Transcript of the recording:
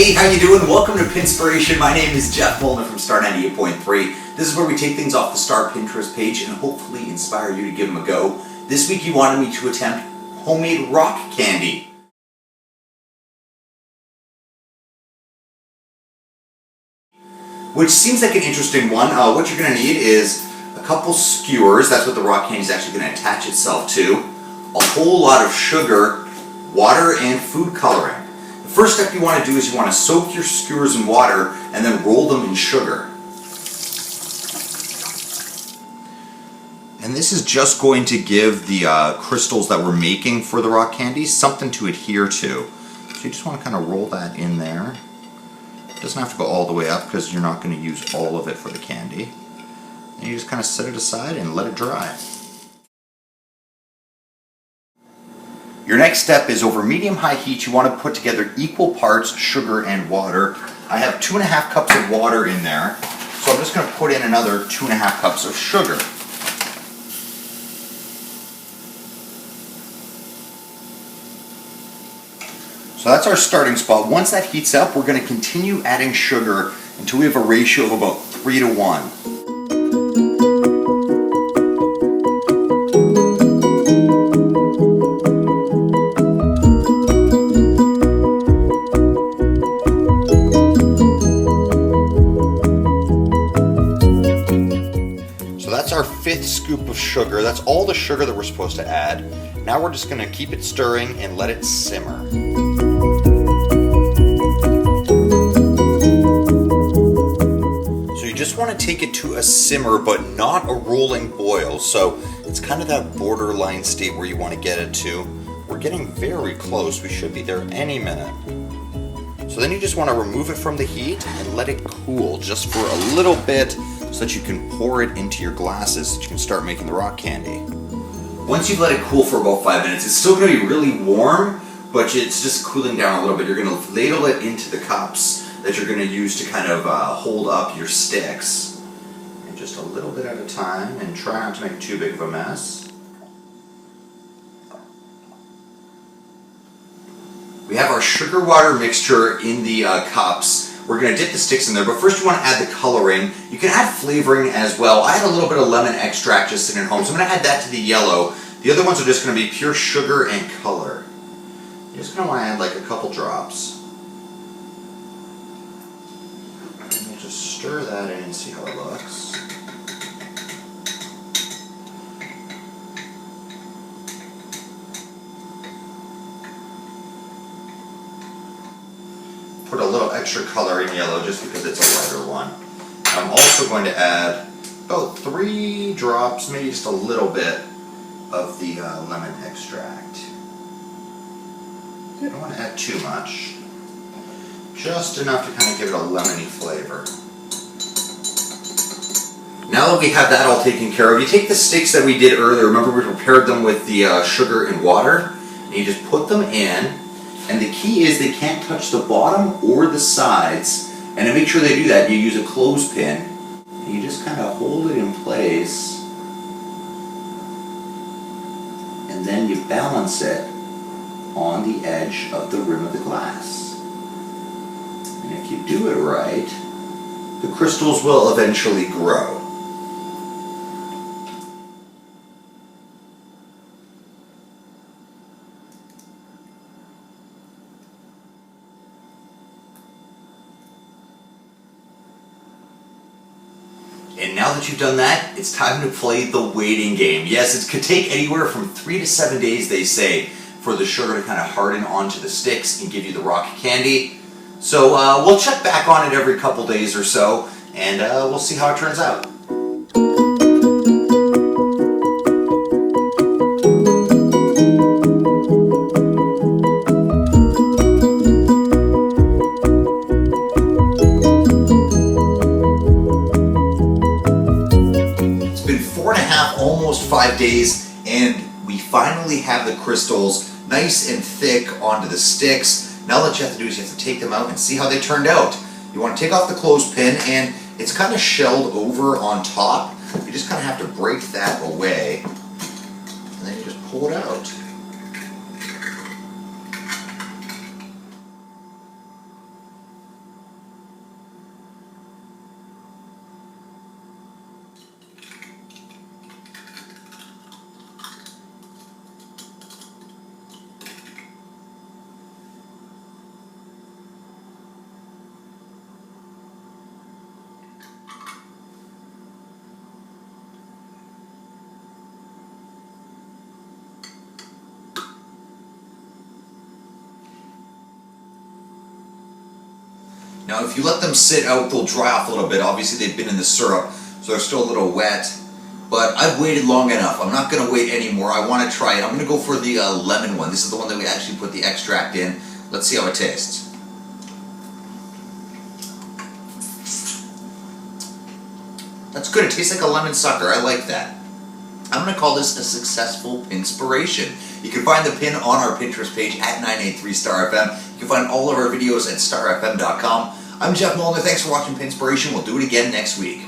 Hey, how you doing? Welcome to Pinspiration. My name is Jeff Molnar from Star 98.3. This is where we take things off the Star Pinterest page and hopefully inspire you to give them a go. This week you wanted me to attempt homemade rock candy. Which seems like an interesting one. What you're going to need is a couple skewers. That's what the rock candy is actually going to attach itself to. A whole lot of sugar, water, and food coloring. The first step you want to do is you want to soak your skewers in water and then roll them in sugar. And this is just going to give the crystals that we're making for the rock candy something to adhere to. So you just want to kind of roll that in there. It doesn't have to go all the way up because you're not going to use all of it for the candy. And you just kind of set it aside and let it dry. Your next step is over medium-high heat. You want to put together equal parts sugar and water. I have 2.5 cups of water in there, so I'm just going to put in another 2.5 cups of sugar. So that's our starting spot. Once that heats up, we're going to continue adding sugar until we have a ratio of about 3 to 1. That's our 5th scoop of sugar. That's all the sugar that we're supposed to add. Now we're just going to keep it stirring and let it simmer. So you just want to take it to a simmer, but not a rolling boil. So it's kind of that borderline state where you want to get it to. We're getting very close. We should be there any minute. So then you just want to remove it from the heat and let it cool just for a little bit, so that you can pour it into your glasses so that you can start making the rock candy. Once you've let it cool for about 5 minutes, it's still going to be really warm, but it's just cooling down a little bit. You're going to ladle it into the cups that you're going to use to kind of hold up your sticks. And just a little bit at a time, and try not to make too big of a mess. We have our sugar water mixture in the cups. We're going to dip the sticks in there, but first you want to add the coloring. You can add flavoring as well. I had a little bit of lemon extract just sitting at home, so I'm going to add that to the yellow. The other ones are just going to be pure sugar and color. You're just going to want to add like a couple drops. And we'll just stir that in and see how it looks. Put a little extra color in yellow just because it's a lighter one. I'm also going to add about 3 drops, maybe just a little bit of the lemon extract. You don't want to add too much. Just enough to kind of give it a lemony flavor. Now that we have that all taken care of, you take the sticks that we did earlier, remember we prepared them with the sugar and water, and you just put them in. And the key is they can't touch the bottom or the sides. And to make sure they do that, you use a clothespin. And you just kind of hold it in place. And then you balance it on the edge of the rim of the glass. And if you do it right, the crystals will eventually grow. And now that you've done that, it's time to play the waiting game. Yes, it could take anywhere from 3 to 7 days, they say, for the sugar to kind of harden onto the sticks and give you the rock candy. So we'll check back on it every couple days or so, and we'll see how it turns out. Almost 5 days, and we finally have the crystals nice and thick onto the sticks. Now what you have to do is you have to take them out and see how they turned out. You want to take off the clothespin, and it's kind of shelled over on top. You just kind of have to break that away, and then you just pull it out. Now if you let them sit out, they'll dry off a little bit. Obviously they've been in the syrup, so they're still a little wet. But I've waited long enough. I'm not going to wait anymore. I want to try it. I'm going to go for the lemon one. This is the one that we actually put the extract in. Let's see how it tastes. That's good. It tastes like a lemon sucker. I like that. I'm going to call this a successful Pinspiration. You can find the pin on our Pinterest page at 983StarFM. You can find all of our videos at starfm.com. I'm Jeff Molnar. Thanks for watching Pinspiration. We'll do it again next week.